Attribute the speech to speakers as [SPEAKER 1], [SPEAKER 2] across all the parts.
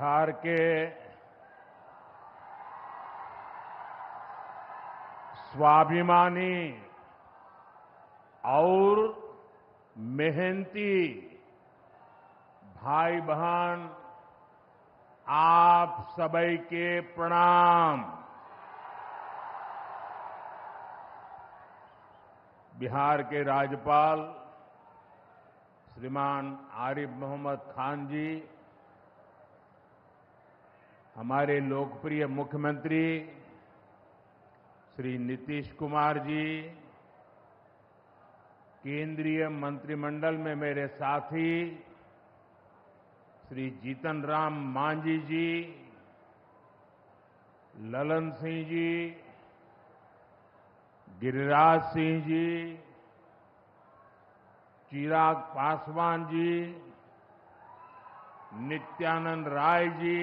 [SPEAKER 1] बिहार के स्वाभिमानी और मेहनती भाई बहन, आप सभी के प्रणाम। बिहार के राज्यपाल श्रीमान आरिफ मोहम्मद खान जी, हमारे लोकप्रिय मुख्यमंत्री श्री नीतीश कुमार जी, केंद्रीय मंत्रिमंडल में मेरे साथी श्री जीतन राम मांझी जी, ललन सिंह जी, गिरिराज सिंह जी, चिराग पासवान जी, नित्यानंद राय जी,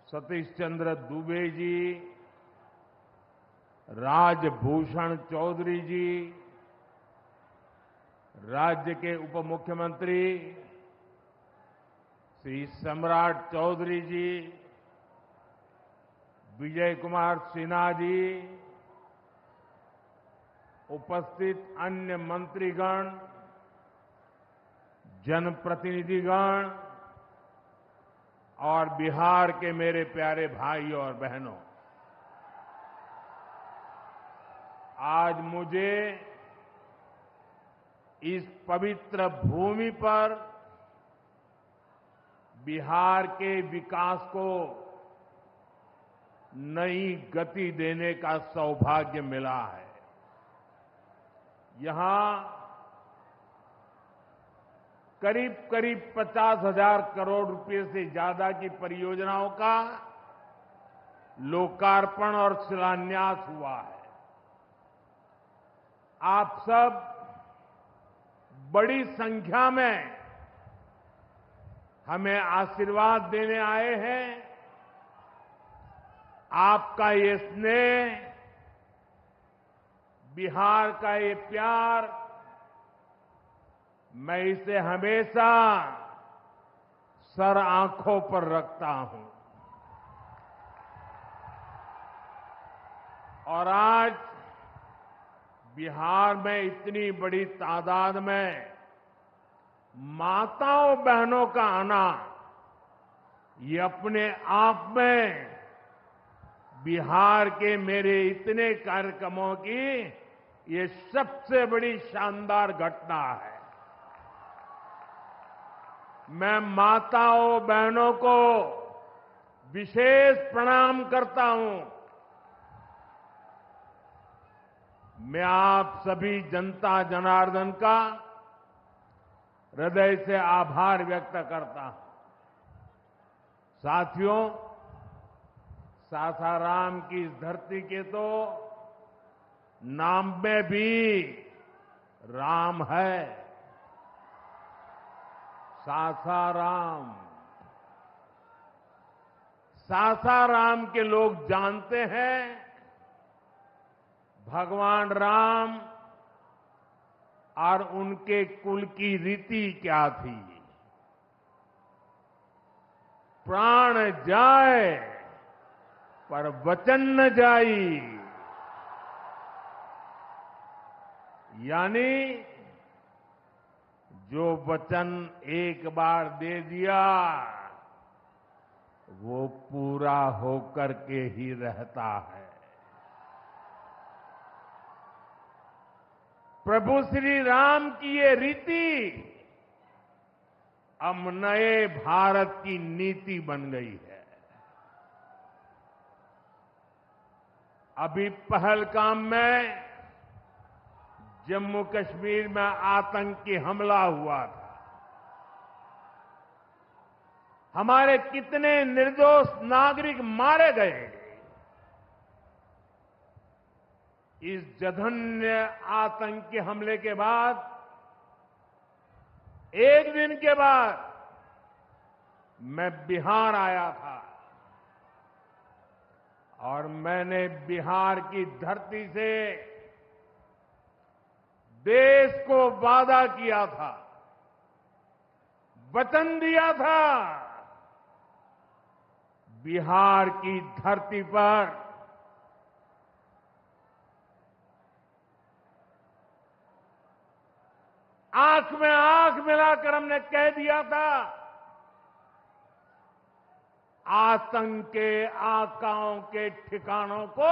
[SPEAKER 1] सतीश चंद्र दुबे जी, राजभूषण चौधरी जी, राज्य के उप मुख्यमंत्री श्री सम्राट चौधरी जी, विजय कुमार सिन्हा जी, उपस्थित अन्य मंत्रीगण, जनप्रतिनिधिगण और बिहार के मेरे प्यारे भाइयों और बहनों, आज मुझे इस पवित्र भूमि पर बिहार के विकास को नई गति देने का सौभाग्य मिला है। यहां करीब करीब 50,000 करोड़ रुपए से ज्यादा की परियोजनाओं का लोकार्पण और शिलान्यास हुआ है। आप सब बड़ी संख्या में हमें आशीर्वाद देने आए हैं। आपका ये स्नेह, बिहार का ये प्यार, मैं इसे हमेशा सर आंखों पर रखता हूं। और आज बिहार में इतनी बड़ी तादाद में माताओं बहनों का आना, ये अपने आप में बिहार के मेरे इतने कार्यक्रमों की ये सबसे बड़ी शानदार घटना है। मैं माताओं बहनों को विशेष प्रणाम करता हूं। मैं आप सभी जनता जनार्दन का हृदय से आभार व्यक्त करता हूं। साथियों, सासाराम की इस धरती के तो नाम में भी राम है। सासाराम, सासाराम के लोग जानते हैं भगवान राम और उनके कुल की रीति क्या थी। प्राण जाए पर वचन न जाई, यानी जो वचन एक बार दे दिया वो पूरा होकर के ही रहता है। प्रभु श्री राम की ये रीति अब नए भारत की नीति बन गई है। अभी पहलगाम में जम्मू कश्मीर में आतंकी हमला हुआ था। हमारे कितने निर्दोष नागरिक मारे गए। इस जघन्य आतंकी हमले के बाद, एक दिन के बाद मैं बिहार आया था और मैंने बिहार की धरती से देश को वादा किया था, वचन दिया था बिहार की धरती पर आंख में आंख मिलाकर हमने कह दिया था, आतंक के आकाओं के ठिकानों को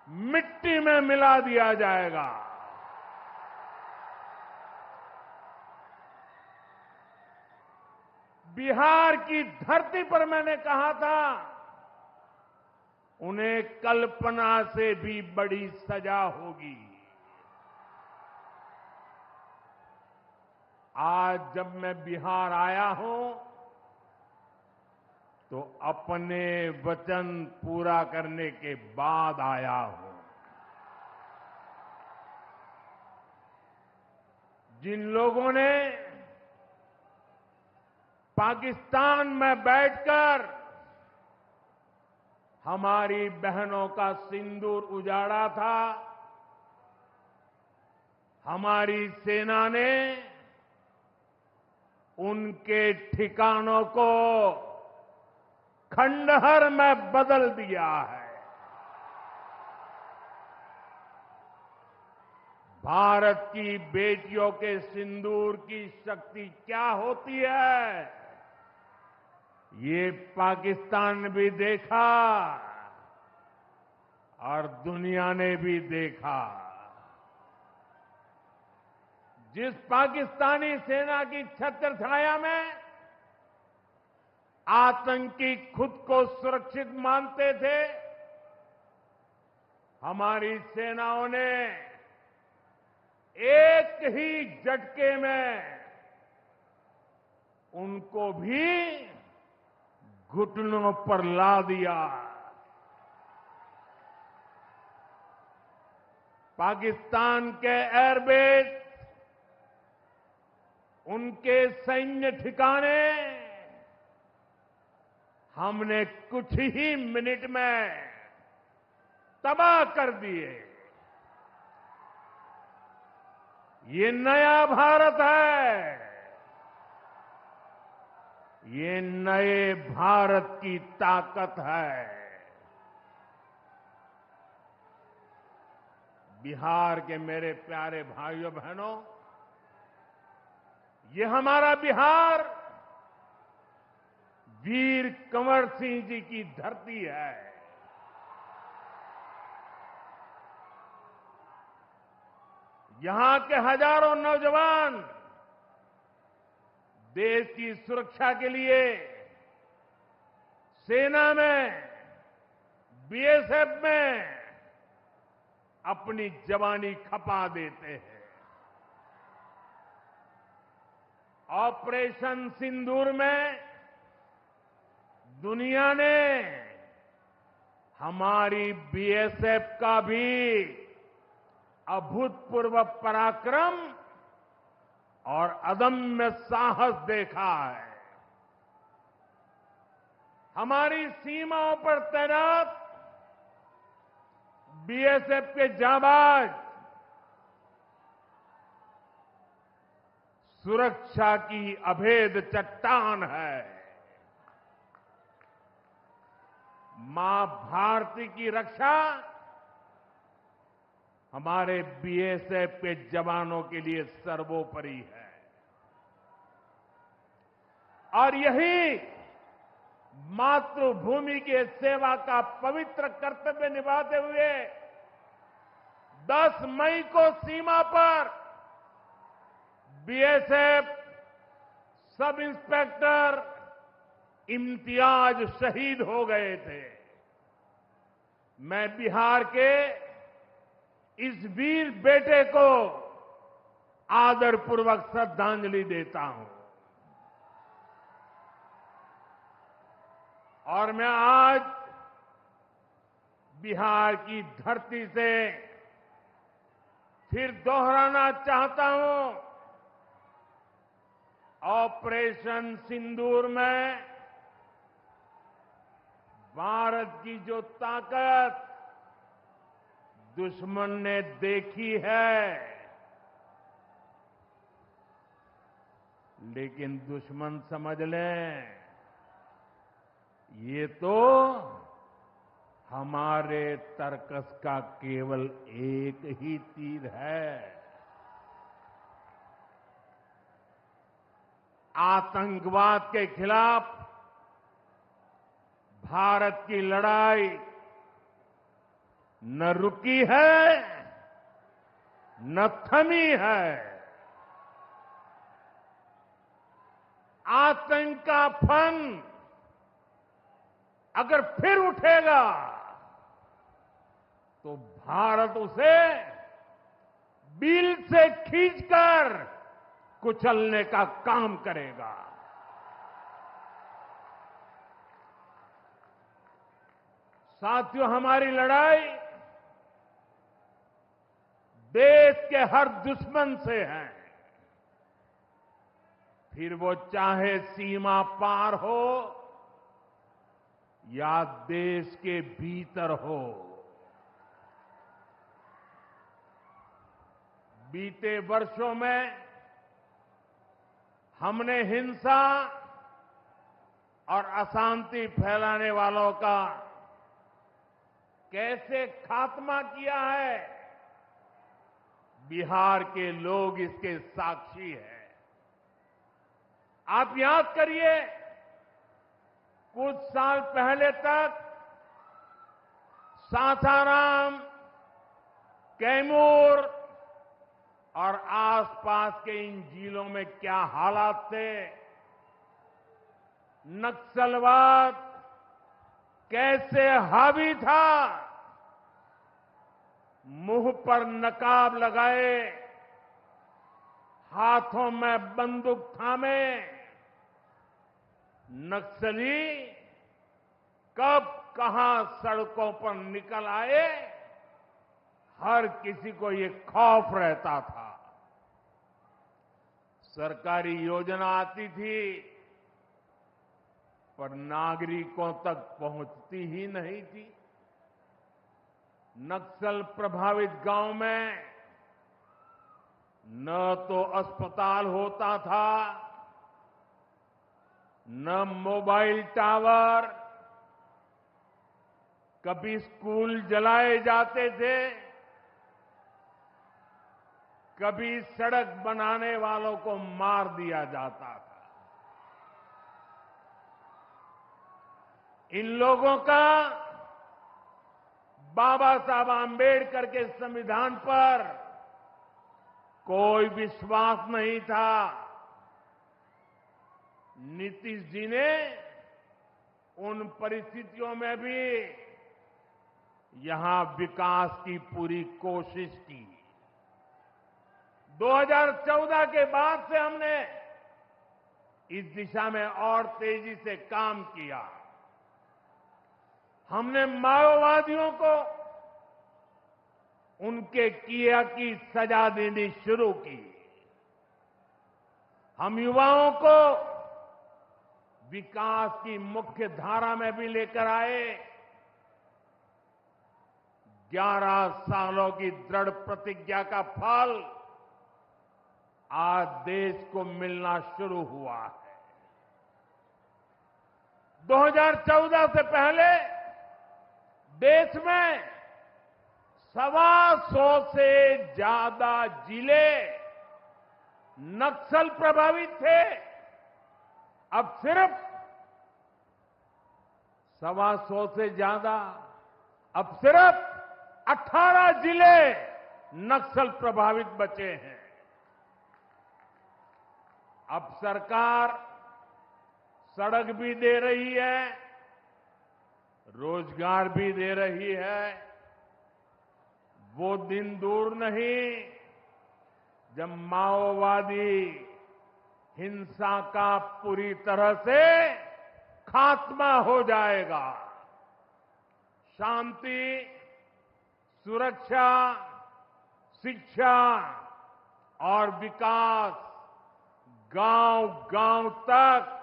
[SPEAKER 1] मिट्टी में मिला दिया जाएगा। बिहार की धरती पर मैंने कहा था, उन्हें कल्पना से भी बड़ी सजा होगी। आज जब मैं बिहार आया हूं तो अपने वचन पूरा करने के बाद आया हूं। जिन लोगों ने पाकिस्तान में बैठकर हमारी बहनों का सिंदूर उजाड़ा था, हमारी सेना ने उनके ठिकानों को खंडहर में बदल दिया है। भारत की बेटियों के सिंदूर की शक्ति क्या होती है, ये पाकिस्तान ने भी देखा और दुनिया ने भी देखा। जिस पाकिस्तानी सेना की छत्र छाया में आतंकी खुद को सुरक्षित मानते थे, हमारी सेनाओं ने एक ही झटके में उनको भी घुटनों पर ला दिया। पाकिस्तान के एयरबेस, उनके सैन्य ठिकाने हमने कुछ ही मिनट में तबाह कर दिए। ये नया भारत है, ये नए भारत की ताकत है। बिहार के मेरे प्यारे भाइयों बहनों, ये हमारा बिहार वीर कंवर सिंह जी की धरती है। यहां के हजारों नौजवान देश की सुरक्षा के लिए सेना में, बीएसएफ में अपनी जवानी खपा देते हैं। ऑपरेशन सिंदूर में दुनिया ने हमारी बीएसएफ का भी अभूतपूर्व पराक्रम और अदम्य साहस देखा है। हमारी सीमाओं पर तैनात बीएसएफ के जाबाज सुरक्षा की अभेद चट्टान है। मां भारती की रक्षा हमारे बीएसएफ के जवानों के लिए सर्वोपरि है। और यही मातृभूमि के सेवा का पवित्र कर्तव्य निभाते हुए 10 मई को सीमा पर बीएसएफ सब इंस्पेक्टर इम्तियाज शहीद हो गए थे। मैं बिहार के इस वीर बेटे को आदरपूर्वक श्रद्धांजलि देता हूं। और मैं आज बिहार की धरती से फिर दोहराना चाहता हूं, ऑपरेशन सिंदूर में भारत की जो ताकत दुश्मन ने देखी है, लेकिन दुश्मन समझ लें ये तो हमारे तर्कस का केवल एक ही तीर है। आतंकवाद के खिलाफ भारत की लड़ाई न रुकी है न थमी है। आतंक का फन अगर फिर उठेगा तो भारत उसे बिल से खींचकर कुचलने का काम करेगा। साथियों, हमारी लड़ाई देश के हर दुश्मन से है, फिर वो चाहे सीमा पार हो या देश के भीतर हो। बीते वर्षों में हमने हिंसा और अशांति फैलाने वालों का कैसे खात्मा किया है, बिहार के लोग इसके साक्षी हैं। आप याद करिए, कुछ साल पहले तक सासाराम, कैमूर और आसपास के इन जिलों में क्या हालात थे, नक्सलवाद कैसे हावी था। मुंह पर नकाब लगाए, हाथों में बंदूक थामे नक्सली कब कहां सड़कों पर निकल आए, हर किसी को ये खौफ रहता था। सरकारी योजना आती थी पर नागरिकों तक पहुंचती ही नहीं थी। नक्सल प्रभावित गांव में न तो अस्पताल होता था, न मोबाइल टावर, कभी स्कूल जलाए जाते थे, कभी सड़क बनाने वालों को मार दिया जाता था। इन लोगों का बाबा साहब आंबेडकर के संविधान पर कोई विश्वास नहीं था। नीतीश जी ने उन परिस्थितियों में भी यहां विकास की पूरी कोशिश की। 2014 के बाद से हमने इस दिशा में और तेजी से काम किया। हमने माओवादियों को उनके किया की सजा देनी शुरू की। हम युवाओं को विकास की मुख्य धारा में भी लेकर आए। 11 सालों की दृढ़ प्रतिज्ञा का फल आज देश को मिलना शुरू हुआ है। 2014 से पहले देश में 125 से ज्यादा जिले नक्सल प्रभावित थे। अब सिर्फ 125 से ज्यादा, अब सिर्फ 18 जिले नक्सल प्रभावित बचे हैं। अब सरकार सड़क भी दे रही है, रोजगार भी दे रही है। वो दिन दूर नहीं जब माओवादी हिंसा का पूरी तरह से खात्मा हो जाएगा। शांति, सुरक्षा, शिक्षा और विकास गांव-गांव तक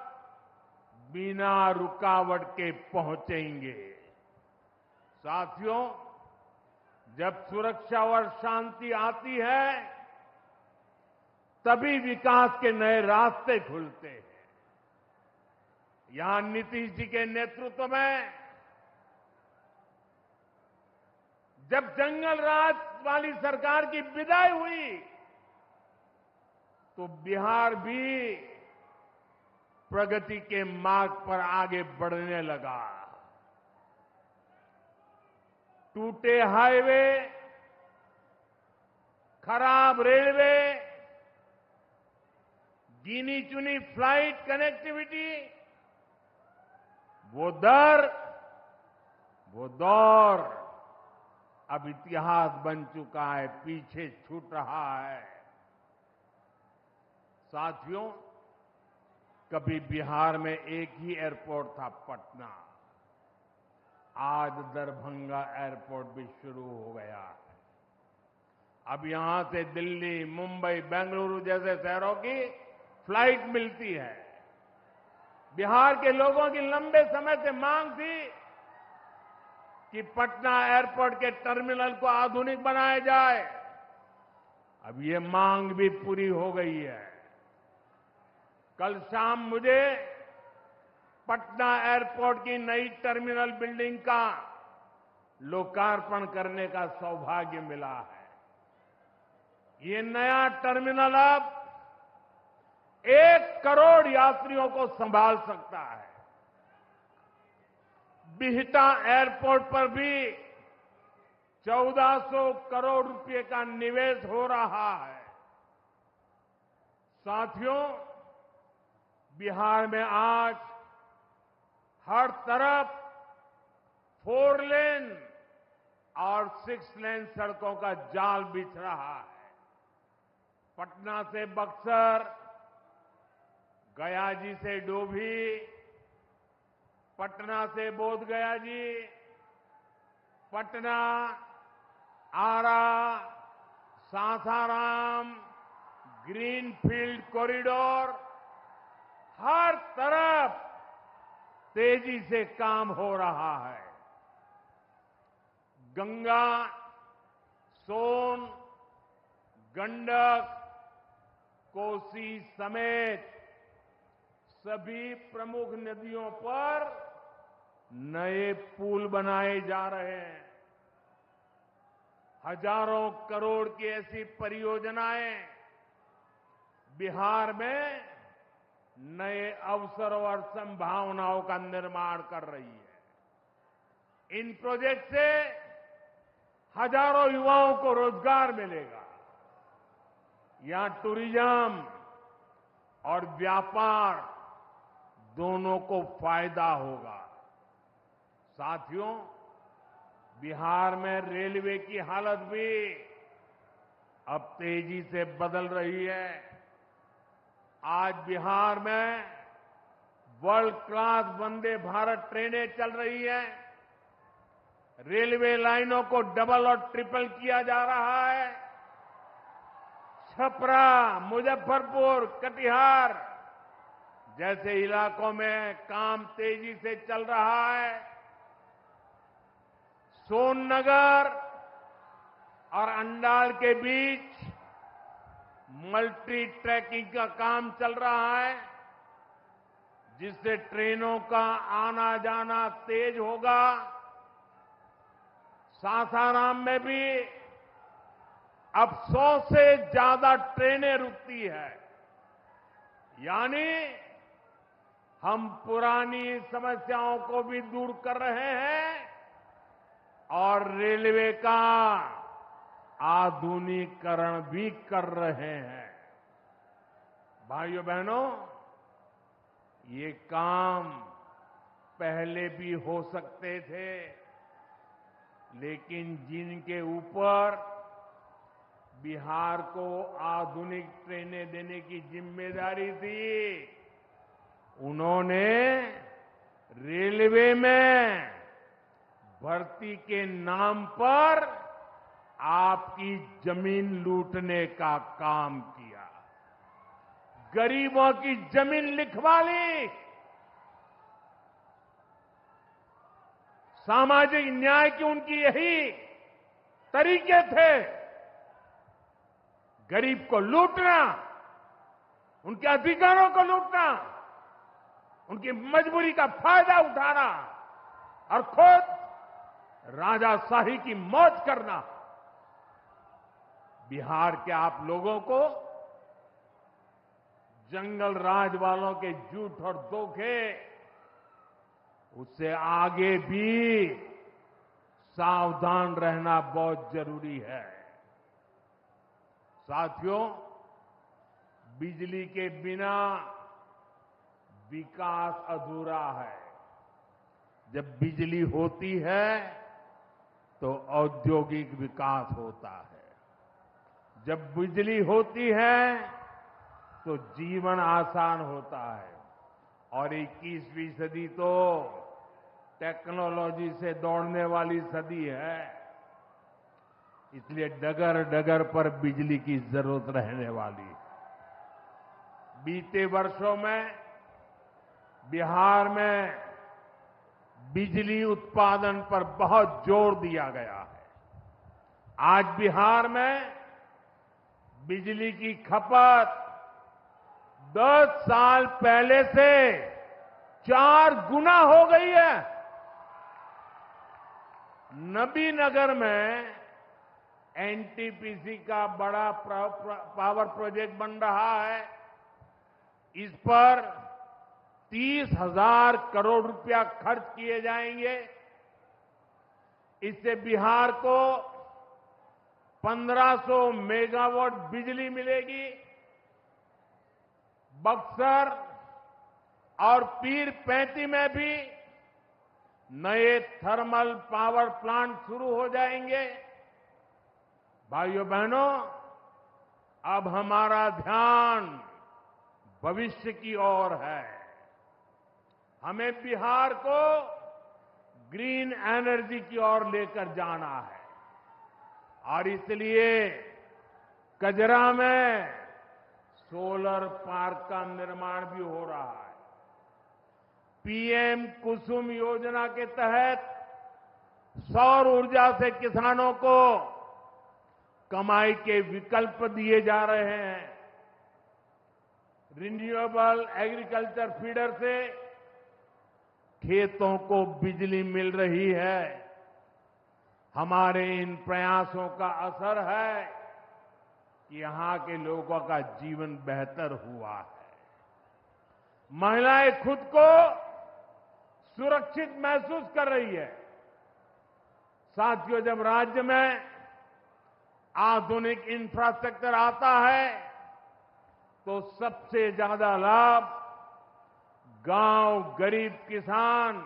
[SPEAKER 1] बिना रुकावट के पहुंचेंगे। साथियों, जब सुरक्षा और शांति आती है तभी विकास के नए रास्ते खुलते हैं। यहां नीतीश जी के नेतृत्व में जब जंगल राज वाली सरकार की विदाई हुई तो बिहार भी प्रगति के मार्ग पर आगे बढ़ने लगा। टूटे हाईवे, खराब रेलवे, गिनी चुनी फ्लाइट कनेक्टिविटी, वो दौर अब इतिहास बन चुका है, पीछे छूट रहा है। साथियों, कभी बिहार में एक ही एयरपोर्ट था, पटना। आज दरभंगा एयरपोर्ट भी शुरू हो गया है। अब यहां से दिल्ली, मुंबई, बेंगलुरु जैसे शहरों की फ्लाइट मिलती है। बिहार के लोगों की लंबे समय से मांग थी कि पटना एयरपोर्ट के टर्मिनल को आधुनिक बनाया जाए। अब ये मांग भी पूरी हो गई है। कल शाम मुझे पटना एयरपोर्ट की नई टर्मिनल बिल्डिंग का लोकार्पण करने का सौभाग्य मिला है। ये नया टर्मिनल अब 1 करोड़ यात्रियों को संभाल सकता है। बिहटा एयरपोर्ट पर भी 1400 करोड़ रुपए का निवेश हो रहा है। साथियों, बिहार में आज हर तरफ 4 लेन और 6 लेन सड़कों का जाल बिछ रहा है। पटना से बक्सर, गया जी से डोभी, पटना से बोधगया जी, पटना, आरा, सासाराम, ग्रीनफील्ड कॉरिडोर, हर तरफ तेजी से काम हो रहा है। गंगा, सोन, गंडक, कोसी समेत सभी प्रमुख नदियों पर नए पुल बनाए जा रहे हैं। हजारों करोड़ की ऐसी परियोजनाएं बिहार में नए अवसरों और संभावनाओं का निर्माण कर रही है। इन प्रोजेक्ट से हजारों युवाओं को रोजगार मिलेगा। यहां टूरिज्म और व्यापार दोनों को फायदा होगा। साथियों, बिहार में रेलवे की हालत भी अब तेजी से बदल रही है। आज बिहार में वर्ल्ड क्लास वंदे भारत ट्रेनें चल रही हैं। रेलवे लाइनों को डबल और ट्रिपल किया जा रहा है। छपरा, मुजफ्फरपुर, कटिहार जैसे इलाकों में काम तेजी से चल रहा है। सोननगर और अंडाल के बीच मल्टी ट्रैकिंग का काम चल रहा है, जिससे ट्रेनों का आना जाना तेज होगा। सासाराम में भी अब 100 से ज्यादा ट्रेनें रुकती है। यानी हम पुरानी समस्याओं को भी दूर कर रहे हैं और रेलवे का आधुनिकीकरण भी कर रहे हैं। भाइयों बहनों, ये काम पहले भी हो सकते थे, लेकिन जिनके ऊपर बिहार को आधुनिक ट्रेनें देने की जिम्मेदारी थी, उन्होंने रेलवे में भर्ती के नाम पर आपकी जमीन लूटने का काम किया। गरीबों की जमीन लिखवा ली। सामाजिक न्याय की उनकी यही तरीके थे। गरीब को लूटना, उनके अधिकारों को लूटना, उनकी मजबूरी का फायदा उठाना और खुद राजाशाही की मौज करना। बिहार के आप लोगों को जंगल राज वालों के झूठ और धोखे, उससे आगे भी सावधान रहना बहुत जरूरी है। साथियों, बिजली के बिना विकास अधूरा है। जब बिजली होती है तो औद्योगिक विकास होता है। जब बिजली होती है तो जीवन आसान होता है। और 21वीं सदी तो टेक्नोलॉजी से दौड़ने वाली सदी है। इसलिए डगर डगर पर बिजली की जरूरत रहने वाली है। बीते वर्षों में बिहार में बिजली उत्पादन पर बहुत जोर दिया गया है। आज बिहार में बिजली की खपत 10 साल पहले से 4 गुना हो गई है। नबीनगर में एनटीपीसी का बड़ा पावर प्रोजेक्ट बन रहा है। इस पर 30,000 करोड़ रुपया खर्च किए जाएंगे। इससे बिहार को 1500 मेगावाट बिजली मिलेगी। बक्सर और पीरपैंती में भी नए थर्मल पावर प्लांट शुरू हो जाएंगे। भाइयों बहनों, अब हमारा ध्यान भविष्य की ओर है। हमें बिहार को ग्रीन एनर्जी की ओर लेकर जाना है और इसलिए कजरा में सोलर पार्क का निर्माण भी हो रहा है। पीएम कुसुम योजना के तहत सौर ऊर्जा से किसानों को कमाई के विकल्प दिए जा रहे हैं। रिन्यूएबल एग्रीकल्चर फीडर से खेतों को बिजली मिल रही है। हमारे इन प्रयासों का असर है कि यहां के लोगों का जीवन बेहतर हुआ है। महिलाएं खुद को सुरक्षित महसूस कर रही है। साथियों, जब राज्य में आधुनिक इंफ्रास्ट्रक्चर आता है तो सबसे ज्यादा लाभ गांव, गरीब किसान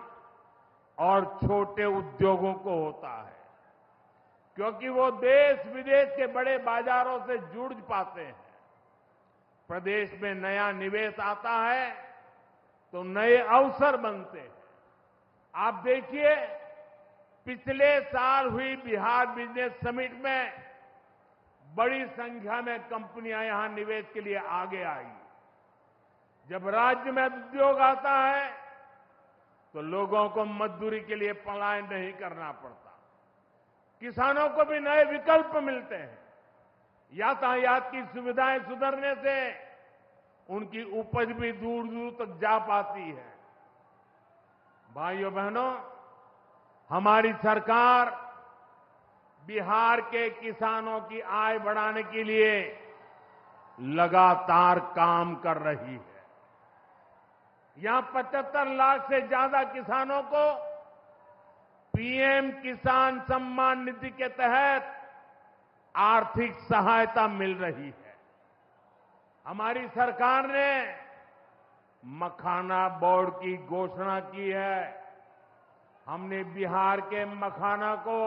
[SPEAKER 1] और छोटे उद्योगों को होता है, क्योंकि वो देश विदेश के बड़े बाजारों से जुड़ पाते हैं। प्रदेश में नया निवेश आता है तो नए अवसर बनते हैं। आप देखिए, पिछले साल हुई बिहार बिजनेस समिट में बड़ी संख्या में कंपनियां यहां निवेश के लिए आगे आई। जब राज्य में उद्योग आता है तो लोगों को मजदूरी के लिए पलायन नहीं करना पड़ता। किसानों को भी नए विकल्प मिलते हैं। यातायात की सुविधाएं सुधरने से उनकी उपज भी दूर दूर तक जा पाती है। भाइयों बहनों, हमारी सरकार बिहार के किसानों की आय बढ़ाने के लिए लगातार काम कर रही है। यहां 75 लाख से ज्यादा किसानों को पीएम किसान सम्मान निधि के तहत आर्थिक सहायता मिल रही है। हमारी सरकार ने मखाना बोर्ड की घोषणा की है। हमने बिहार के मखाना को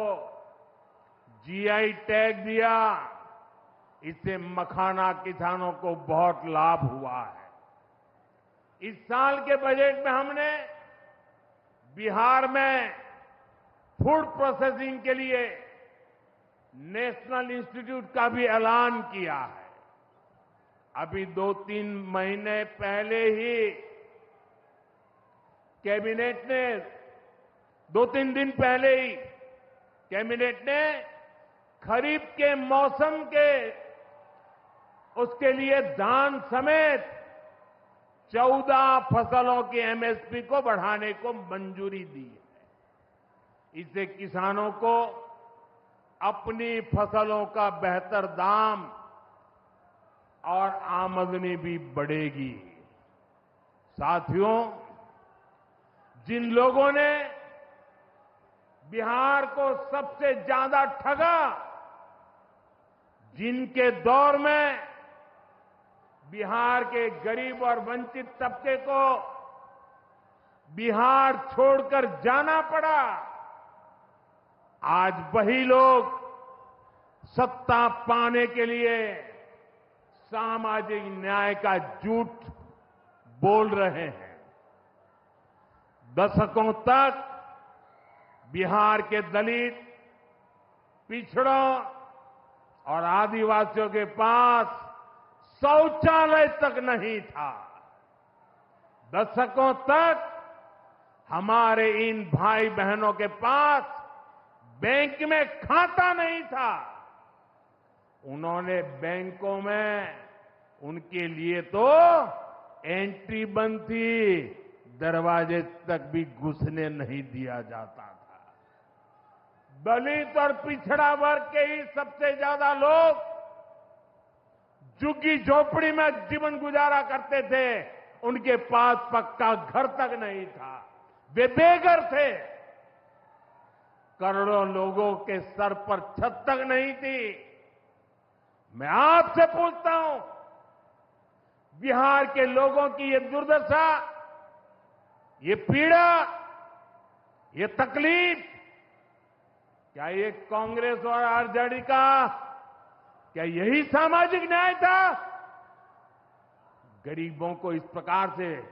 [SPEAKER 1] जीआई टैग दिया। इससे मखाना किसानों को बहुत लाभ हुआ है। इस साल के बजट में हमने बिहार में फूड प्रोसेसिंग के लिए नेशनल इंस्टीट्यूट का भी ऐलान किया है। अभी 2-3 महीने पहले ही कैबिनेट ने 2-3 दिन पहले ही कैबिनेट ने खरीफ के मौसम के उसके लिए धान समेत 14 फसलों की एमएसपी को बढ़ाने को मंजूरी दी है। इससे किसानों को अपनी फसलों का बेहतर दाम और आमदनी भी बढ़ेगी। साथियों, जिन लोगों ने बिहार को सबसे ज्यादा ठगा, जिनके दौर में बिहार के गरीब और वंचित तबके को बिहार छोड़कर जाना पड़ा, आज वही लोग सत्ता पाने के लिए सामाजिक न्याय का झूठ बोल रहे हैं। दशकों तक बिहार के दलित, पिछड़ों और आदिवासियों के पास शौचालय तक नहीं था। दशकों तक हमारे इन भाई बहनों के पास बैंक में खाता नहीं था। उन्होंने बैंकों में उनके लिए तो एंट्री बंद थी, दरवाजे तक भी घुसने नहीं दिया जाता था। दलित और पिछड़ा वर्ग के ही सबसे ज्यादा लोग झुग्गी झोपड़ी में जीवन गुजारा करते थे। उनके पास पक्का घर तक नहीं था, वे बेघर थे। करोड़ों लोगों के सर पर छत तक नहीं थी। मैं आपसे पूछता हूं, बिहार के लोगों की ये दुर्दशा, ये पीड़ा, ये तकलीफ, क्या ये कांग्रेस और आरजेडी का, क्या यही सामाजिक न्याय था? गरीबों को इस प्रकार से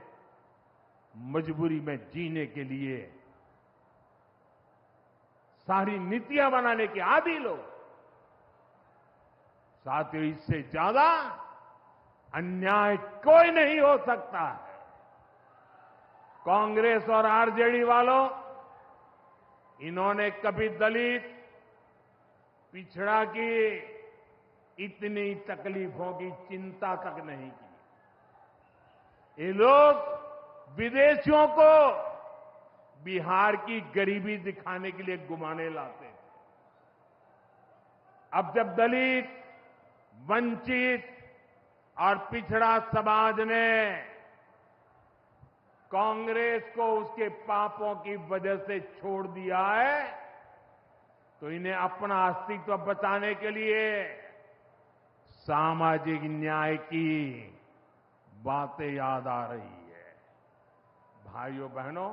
[SPEAKER 1] मजबूरी में जीने के लिए सारी नीतियां बनाने के आदी लोग। साथियों, इससे ज्यादा अन्याय कोई नहीं हो सकता है। कांग्रेस और आरजेडी वालों, इन्होंने कभी दलित, पिछड़ा की इतनी तकलीफों की चिंता तक नहीं की। ये लोग विदेशियों को बिहार की गरीबी दिखाने के लिए घुमाने लाते थे। अब जब दलित, वंचित और पिछड़ा समाज ने कांग्रेस को उसके पापों की वजह से छोड़ दिया है, तो इन्हें अपना अस्तित्व बचाने के लिए सामाजिक न्याय की बातें याद आ रही है। भाइयों बहनों,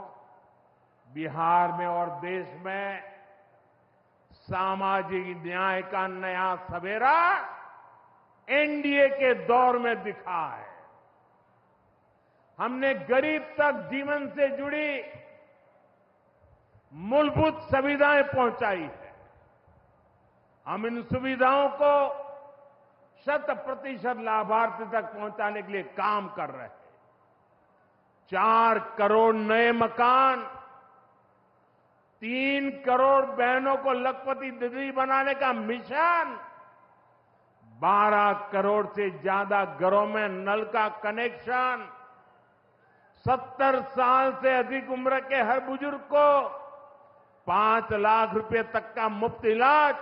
[SPEAKER 1] बिहार में और देश में सामाजिक न्याय का नया सवेरा एनडीए के दौर में दिखा है। हमने गरीब तक जीवन से जुड़ी मूलभूत सुविधाएं पहुंचाई है। हम इन सुविधाओं को 100% लाभार्थी तक पहुंचाने के लिए काम कर रहे हैं। 4 करोड़ नए मकान, 3 करोड़ बहनों को लखपति दीदी बनाने का मिशन, 12 करोड़ से ज्यादा घरों में नल का कनेक्शन, 70 साल से अधिक उम्र के हर बुजुर्ग को 5 लाख रुपए तक का मुफ्त इलाज,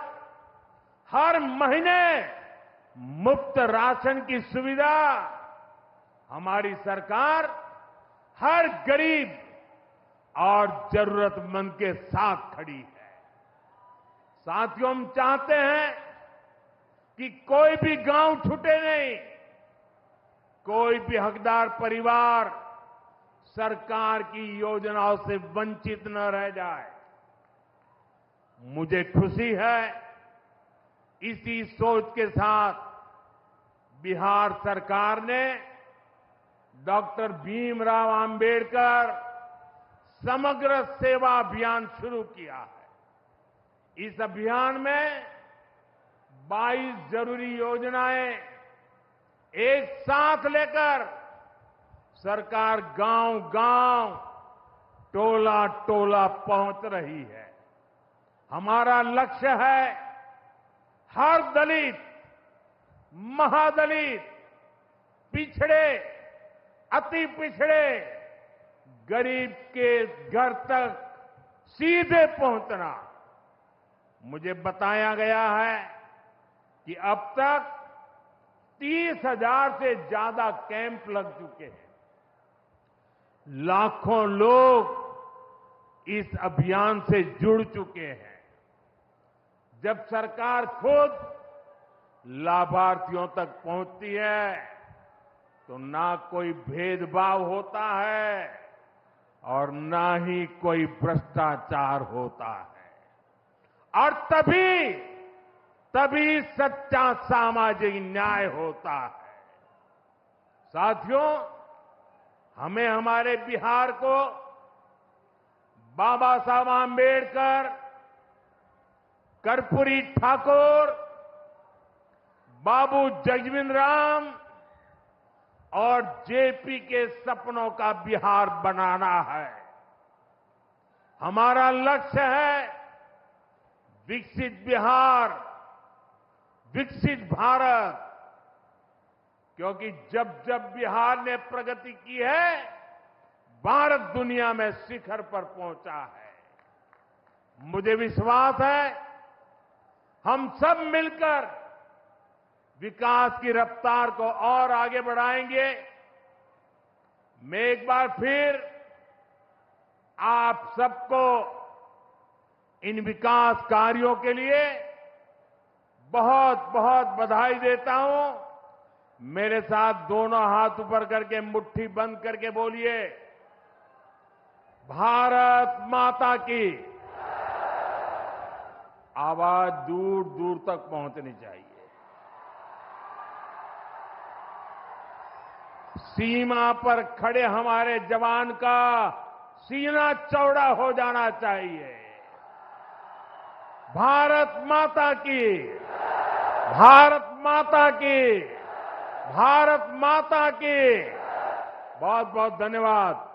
[SPEAKER 1] हर महीने मुफ्त राशन की सुविधा। हमारी सरकार हर गरीब और जरूरतमंद के साथ खड़ी है। साथियों, हम चाहते हैं कि कोई भी गांव छूटे नहीं, कोई भी हकदार परिवार सरकार की योजनाओं से वंचित न रह जाए। मुझे खुशी है, इसी सोच के साथ बिहार सरकार ने डॉक्टर भीमराव अंबेडकर समग्र सेवा अभियान शुरू किया है। इस अभियान में 22 जरूरी योजनाएं एक साथ लेकर सरकार गांव-गांव, टोला-टोला पहुंच रही है। हमारा लक्ष्य है हर दलित, महादलित, पिछड़े, अति पिछड़े गरीब के घर तक सीधे पहुंचना। मुझे बताया गया है कि अब तक 30,000 से ज्यादा कैंप लग चुके हैं। लाखों लोग इस अभियान से जुड़ चुके हैं। जब सरकार खुद लाभार्थियों तक पहुंचती है तो ना कोई भेदभाव होता है और ना ही कोई भ्रष्टाचार होता है और तभी सच्चा सामाजिक न्याय होता है। साथियों, हमें हमारे बिहार को बाबा साहब आंबेडकर, कर्पूरी ठाकुर, बाबू जगजीवन राम और जेपी के सपनों का बिहार बनाना है। हमारा लक्ष्य है विकसित बिहार, विकसित भारत, क्योंकि जब जब बिहार ने प्रगति की है, भारत दुनिया में शिखर पर पहुंचा है। मुझे विश्वास है हम सब मिलकर विकास की रफ्तार को और आगे बढ़ाएंगे। मैं एक बार फिर आप सबको इन विकास कार्यों के लिए बहुत बहुत बधाई देता हूं। मेरे साथ दोनों हाथ ऊपर करके मुट्ठी बंद करके बोलिए, भारत माता की। आवाज दूर दूर तक पहुंचनी चाहिए। सीमा पर खड़े हमारे जवान का सीना चौड़ा हो जाना चाहिए। भारत माता की, भारत माता की, भारत माता की। बहुत बहुत धन्यवाद।